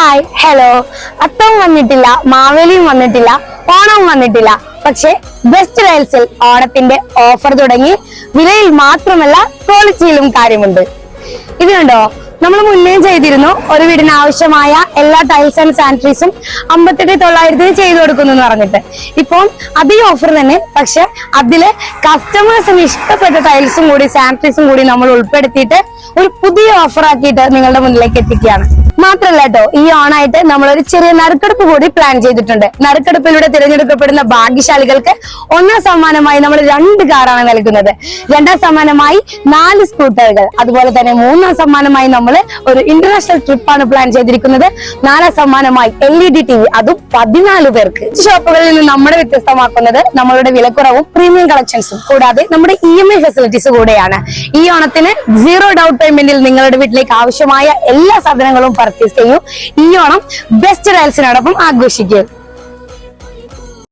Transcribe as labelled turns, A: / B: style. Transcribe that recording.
A: Hi hello. അത്തവും വന്നിട്ടില്ല, മാവേലിയും വന്നിട്ടില്ല, ഓണവും വന്നിട്ടില്ല. പക്ഷെ ബെസ്റ്റ് ടൈൽസിൽ ഓണത്തിന്റെ ഓഫർ തുടങ്ങി. വിലയിൽ മാത്രമല്ല ക്വാളിറ്റിയിലും കാര്യമുണ്ട്. ഇത് കണ്ടോ, നമ്മൾ മുന്നേ ചെയ്തിരുന്നു ഒരു വീടിന് ആവശ്യമായ എല്ലാ ടൈൽസ് ആൻഡ് സാനിറ്ററീസും 58,900 ചെയ്തു കൊടുക്കുന്നു എന്ന് പറഞ്ഞിട്ട്. ഇപ്പം അതേ ഓഫർ തന്നെ, പക്ഷെ അതില് കസ്റ്റമേഴ്സിന് ഇഷ്ടപ്പെട്ട ടൈൽസും കൂടി സാനിറ്ററീസും കൂടി നമ്മൾ ഉൾപ്പെടുത്തിയിട്ട് ഒരു പുതിയ ഓഫർ ആക്കിയിട്ട് നിങ്ങളുടെ മുന്നിലേക്ക് എത്തിക്കുകയാണ്. മാത്രല്ല കേട്ടോ, ഈ ഓണായിട്ട് നമ്മളൊരു ചെറിയ നറുക്കെടുപ്പ് കൂടി പ്ലാൻ ചെയ്തിട്ടുണ്ട്. നറുക്കെടുപ്പിലൂടെ തിരഞ്ഞെടുക്കപ്പെടുന്ന ഭാഗ്യശാലികൾക്ക് ഒന്നാം സമ്മാനമായി നമ്മൾ 2 കാറാണ് നൽകുന്നത്. 2ാം സമ്മാനമായി 4 സ്കൂട്ടറുകൾ, അതുപോലെ തന്നെ 3ാം സമ്മാനമായി നമ്മൾ ഒരു ഇന്റർനാഷണൽ ട്രിപ്പാണ് പ്ലാൻ ചെയ്തിരിക്കുന്നത്. 4ാം സമ്മാനമായി LED TV, അതും 14 പേർക്ക്. ഷോപ്പുകളിൽ നിന്ന് നമ്മളെ വ്യത്യസ്തമാക്കുന്നത് നമ്മളുടെ വിലക്കുറവും പ്രീമിയം കളക്ഷൻസും കൂടാതെ നമ്മുടെ EMI ഫെസിലിറ്റീസ് കൂടെയാണ്. ഈ ഓണത്തിന് 0 ഡൗൺ പേയ്മെന്റിൽ നിങ്ങളുടെ വീട്ടിലേക്ക് ആവശ്യമായ എല്ലാ സാധനങ്ങളും പർച്ചേസ് ചെയ്യൂ. ഈ ഓണം ബെസ്റ്റ് ടൈൽസിനോടൊപ്പം ആഘോഷിക്കൂ.